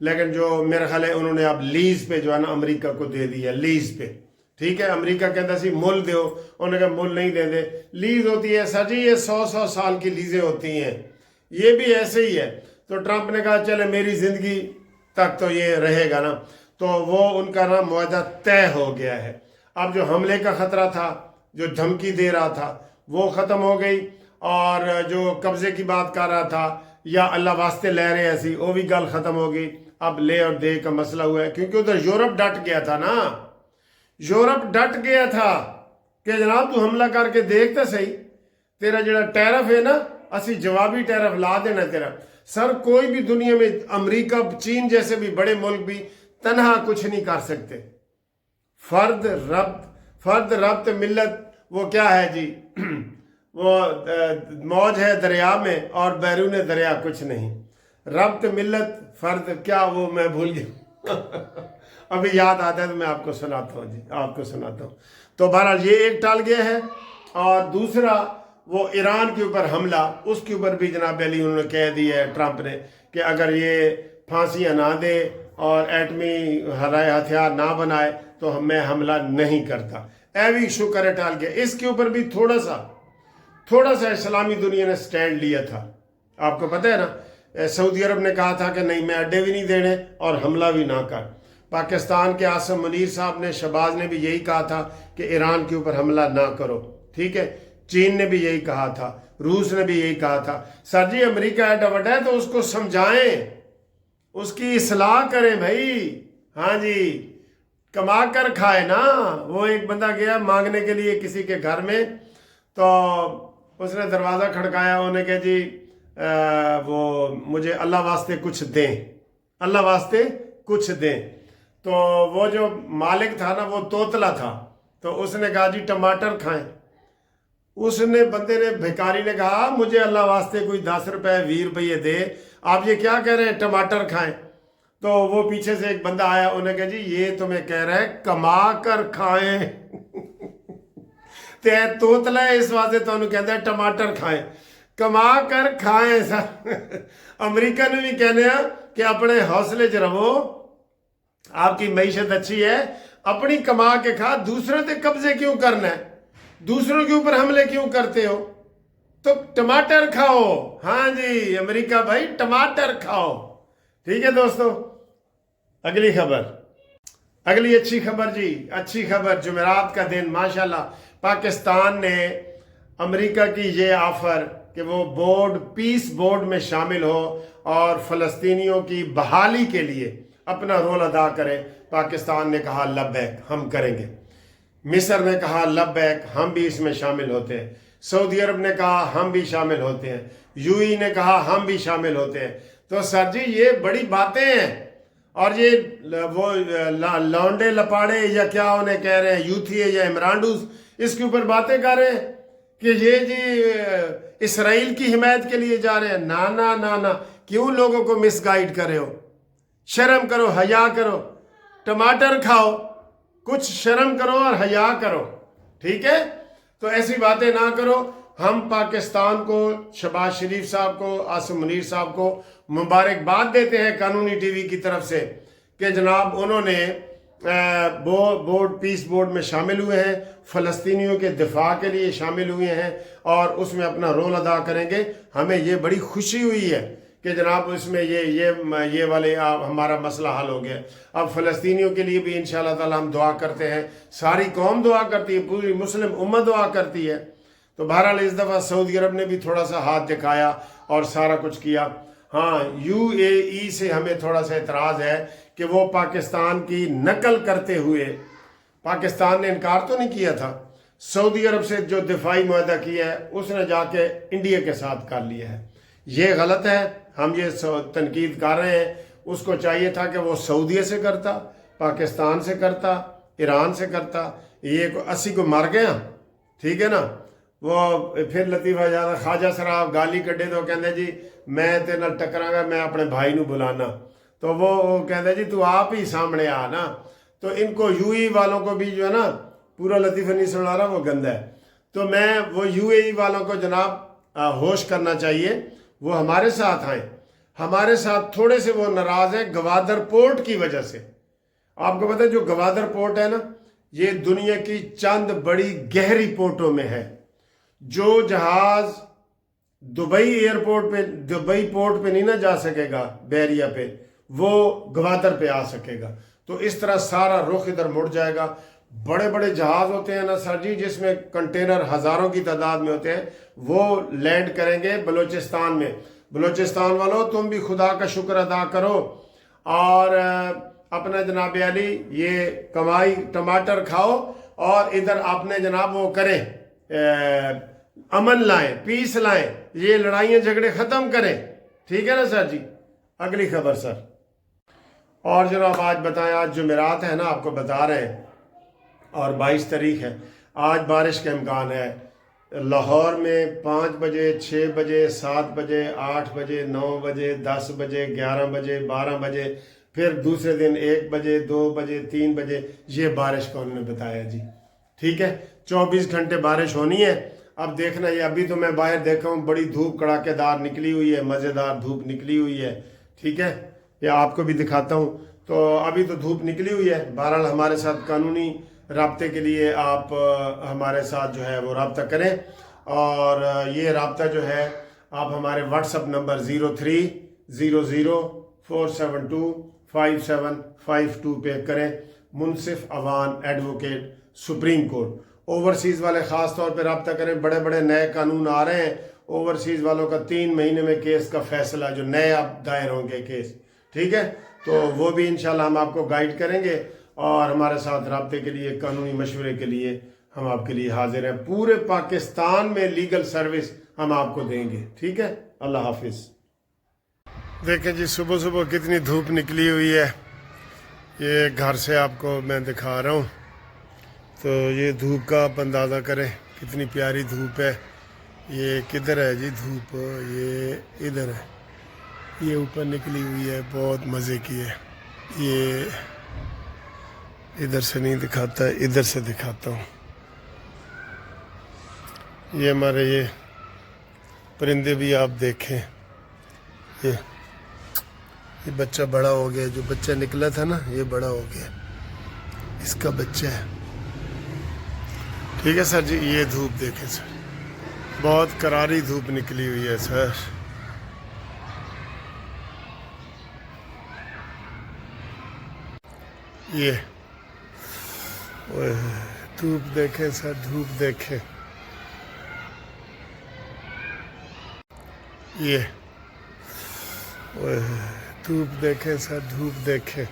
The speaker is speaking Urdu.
لیکن جو میرا خیال ہے انہوں نے اب لیز پہ جو ہے نا امریکہ کو دے دیا لیز پہ. ٹھیک ہے, امریکہ کہتا سی مل دیو, انہوں نے کہا مل نہیں دے دے, لیز ہوتی ہے سر جی, یہ 100 سال کی لیزیں ہوتی ہیں, یہ بھی ایسے ہی ہے. تو ٹرمپ نے کہا چلے میری زندگی تک تو یہ رہے گا نا, تو وہ ان کا نا معاہدہ طے ہو گیا ہے. اب جو حملے کا خطرہ تھا, جو دھمکی دے رہا تھا, وہ ختم ہو گئی, اور جو قبضے کی بات کر رہا تھا یا اللہ واسطے لے رہے ایسی, وہ بھی گل ختم ہو گئی. اب لے اور دے کا مسئلہ ہوا ہے, کیونکہ ادھر یورپ ڈٹ گیا تھا نا, یورپ ڈٹ گیا تھا کہ جناب تو حملہ کر کے دیکھ تو صحیح, تیرا جڑا ٹیرف ہے نا اسی جوابی ٹیرف لا دینا تیرا. سر کوئی بھی دنیا میں, امریکہ چین جیسے بھی بڑے ملک بھی تنہا کچھ نہیں کر سکتے. فرد ربط ملت وہ کیا ہے جی, وہ موج ہے دریا میں اور بیرون دریا کچھ نہیں. ربط ملت فرد کیا, وہ میں بھول گیا ابھی یاد آتا ہے تو میں آپ کو سناتا ہوں جی, آپ کو سناتا ہوں. تو بہرحال یہ ایک ٹال گیا ہے, اور دوسرا وہ ایران کے اوپر حملہ, اس کے اوپر بھی جناب علی انہوں نے کہہ دیا ہے ٹرمپ نے کہ اگر یہ پھانسیاں نہ دے اور ایٹمی ہتھیار نہ بنائے تو میں حملہ نہیں کرتا. بھی شکر ہے ٹال گیا. اس کے اوپر بھی تھوڑا سا اسلامی دنیا نے سٹینڈ لیا تھا. آپ کو پتہ ہے نا, سعودی عرب نے کہا تھا کہ نہیں میں اڈے بھی نہیں دینے اور حملہ بھی نہ کر. پاکستان کے عاصم منیر صاحب نے, شہباز نے بھی یہی کہا تھا کہ ایران کے اوپر حملہ نہ کرو. ٹھیک ہے, چین نے بھی یہی کہا تھا, روس نے بھی یہی کہا تھا. سر جی امریکہ ایڈا وڈا ہے تو اس کو سمجھائیں, اس کی اصلاح کریں بھائی. ہاں جی, کما کر کھائے نا. وہ ایک بندہ گیا مانگنے کے لیے کسی کے گھر میں, تو اس نے دروازہ کھڑکایا, انہوں نے کہا جی وہ مجھے اللہ واسطے کچھ دیں, اللہ واسطے کچھ دیں. تو وہ جو مالک تھا نا وہ توتلا تھا, تو اس نے کہا جی ٹماٹر کھائیں. اس نے بندے نے, بھکاری نے کہا مجھے اللہ واسطے کوئی 10 روپے 20 روپے دے, آپ یہ کیا کہہ رہے ہیں ٹماٹر کھائیں. تو وہ پیچھے سے ایک بندہ آیا, انہوں نے کہا جی یہ تمہیں کہہ رہا ہے کما کر کھائیں تے توتلا ہے اس واسطے تو انہوں کہتا ہے ٹماٹر کھائیں, کما کر کھائیں. سر امریکہ نے بھی کہنے ہیں کہ اپنے حوصلے چ رہو, آپ کی معیشت اچھی ہے, اپنی کما کے کھا, دوسروں تے قبضے کیوں کرنا ہے, دوسروں کے اوپر حملے کیوں کرتے ہو, تو ٹماٹر کھاؤ. ہاں جی امریکہ بھائی ٹماٹر کھاؤ. ٹھیک ہے دوستو, اگلی خبر, اگلی اچھی خبر جی, اچھی خبر. جمعرات کا دن ماشاءاللہ پاکستان نے امریکہ کی یہ آفر کہ وہ پیس بورڈ میں شامل ہو اور فلسطینیوں کی بحالی کے لیے اپنا رول ادا کرے. پاکستان نے کہا لبیک ہم کریں گے, مصر نے کہا لبیک ہم بھی اس میں شامل ہوتے ہیں, سعودی عرب نے کہا ہم بھی شامل ہوتے ہیں, یو ای نے کہا ہم بھی شامل ہوتے ہیں. تو سر جی یہ بڑی باتیں ہیں, اور یہ وہ لونڈے لپاڑے یا کیا انہیں کہہ رہے ہیں, یوتھی یا عمرانڈوز, اس کے اوپر باتیں کر رہے ہیں کہ یہ جی اسرائیل کی حمایت کے لیے جا رہے ہیں. نا نا نا نا, کیوں لوگوں کو مس گائیڈ کر رہے ہو, شرم کرو, حیا کرو, ٹماٹر کھاؤ, کچھ شرم کرو اور حیا کرو. ٹھیک ہے, تو ایسی باتیں نہ کرو. ہم پاکستان کو, شہباز شریف صاحب کو, عاصم منیر صاحب کو مبارکباد دیتے ہیں قانونی ٹی وی کی طرف سے کہ جناب انہوں نے پیس بورڈ میں شامل ہوئے ہیں, فلسطینیوں کے دفاع کے لیے شامل ہوئے ہیں اور اس میں اپنا رول ادا کریں گے. ہمیں یہ بڑی خوشی ہوئی ہے کہ جناب اس میں یہ والے ہمارا مسئلہ حل ہو گیا. اب فلسطینیوں کے لیے بھی انشاءاللہ تعالی ہم دعا کرتے ہیں, ساری قوم دعا کرتی ہے, پوری مسلم امت دعا کرتی ہے. تو بہرحال اس دفعہ سعودی عرب نے بھی تھوڑا سا ہاتھ دکھایا اور سارا کچھ کیا. ہاں یو اے ای سے ہمیں تھوڑا سا اعتراض ہے کہ وہ پاکستان کی نقل کرتے ہوئے, پاکستان نے انکار تو نہیں کیا تھا, سعودی عرب سے جو دفاعی معاہدہ کیا ہے اس نے جا کے انڈیا کے ساتھ کر لیا ہے. یہ غلط ہے, ہم یہ تنقید کر رہے ہیں. اس کو چاہیے تھا کہ وہ سعودیہ سے کرتا, پاکستان سے کرتا, ایران سے کرتا. یہ 80 کو مر گیا. ٹھیک ہے نا, وہ پھر لطیفہ زیادہ خواجہ صاحب گالی کڈے تو کہندے جی میں تے نال ٹکراں گا, میں اپنے بھائی نو بلانا. تو وہ کہندے جی تو آپ ہی سامنے آ نا. تو ان کو یو ای والوں کو بھی جو ہے نا, پورا لطیفہ نہیں سنا رہا, وہ گندا ہے. تو میں وہ یو اے ای والوں کو جناب ہوش کرنا چاہیے, وہ ہمارے ساتھ آئیں. ہمارے ساتھ تھوڑے سے وہ ناراض ہیں گوادر پورٹ کی وجہ سے. آپ کو پتہ ہے جو گوادر پورٹ ہے نا، یہ دنیا کی چند بڑی گہری پورٹوں میں ہے. جو جہاز دبئی ایئرپورٹ پہ، دبئی پورٹ پہ نہیں نہ جا سکے گا بحریہ پہ، وہ گوادر پہ آ سکے گا. تو اس طرح سارا رخ ادھر مڑ جائے گا. بڑے بڑے جہاز ہوتے ہیں نا سر جی، جس میں کنٹینر ہزاروں کی تعداد میں ہوتے ہیں، وہ لینڈ کریں گے بلوچستان میں. بلوچستان والوں تم بھی خدا کا شکر ادا کرو اور اپنا جناب علی یہ کمائی ٹماٹر کھاؤ اور ادھر اپنے جناب وہ کریں، امن لائیں، پیس لائیں، یہ لڑائیاں جھگڑے ختم کریں. ٹھیک ہے نا سر جی. اگلی خبر سر. اور جناب آج بتائیں، آج جمعرات ہے نا، آپ کو بتا رہے ہیں، اور 22 تاریخ ہے. آج بارش کا امکان ہے. لاہور میں 5 بجے، 6 بجے، 7 بجے، 8 بجے، 9 بجے، 10 بجے، 11 بجے، 12 بجے، پھر دوسرے دن 1 بجے، 2 بجے، 3 بجے، یہ بارش کا انہوں نے بتایا جی. ٹھیک ہے، 24 گھنٹے بارش ہونی ہے. اب دیکھنا یہ، ابھی تو میں باہر دیکھا ہوں بڑی دھوپ کڑاکے دار نکلی ہوئی ہے، مزیدار دھوپ نکلی ہوئی ہے. ٹھیک ہے، یہ آپ کو بھی دکھاتا ہوں. تو ابھی تو دھوپ نکلی ہوئی ہے. بہرحال ہمارے ساتھ قانونی رابطے کے لیے آپ ہمارے ساتھ جو ہے وہ رابطہ کریں، اور یہ رابطہ جو ہے آپ ہمارے واٹس اپ نمبر 0300472572 پہ کریں. Munsif Awan advocate Supreme Court. Overseas والے خاص طور پہ رابطہ کریں. بڑے بڑے نئے قانون آ رہے ہیں، اوورسیز والوں کا 3 مہینے میں کیس کا فیصلہ، جو نئے اب دائر ہوں گے کیس. ٹھیک ہے، تو وہ بھی انشاءاللہ ہم آپ کو گائیڈ کریں گے، اور ہمارے ساتھ رابطے کے لیے، قانونی مشورے کے لیے ہم آپ کے لیے حاضر ہیں. پورے پاکستان میں لیگل سروس ہم آپ کو دیں گے. ٹھیک ہے، اللہ حافظ. دیکھیں جی، صبح صبح کتنی دھوپ نکلی ہوئی ہے. یہ گھر سے آپ کو میں دکھا رہا ہوں، تو یہ دھوپ کا آپ اندازہ کریں کتنی پیاری دھوپ ہے. یہ کدھر ہے جی دھوپ؟ یہ ادھر ہے، یہ اوپر نکلی ہوئی ہے، بہت مزے کی ہے. یہ ادھر سے نہیں دکھاتا، ادھر سے دکھاتا ہوں. یہ ہمارے یہ پرندے بھی آپ دیکھیں. یہ بچہ بڑا ہو گیا، جو بچہ نکلا تھا نا یہ بڑا ہو گیا، اس کا بچہ ہے. ٹھیک ہے سر جی. یہ دھوپ دیکھیں سر، بہت کراری دھوپ نکلی ہوئی ہے سر. یہ دھوپ دیکھیں سر، دھوپ دیکھیں. یہ دھوپ دیکھیں سر، دھوپ دیکھیں.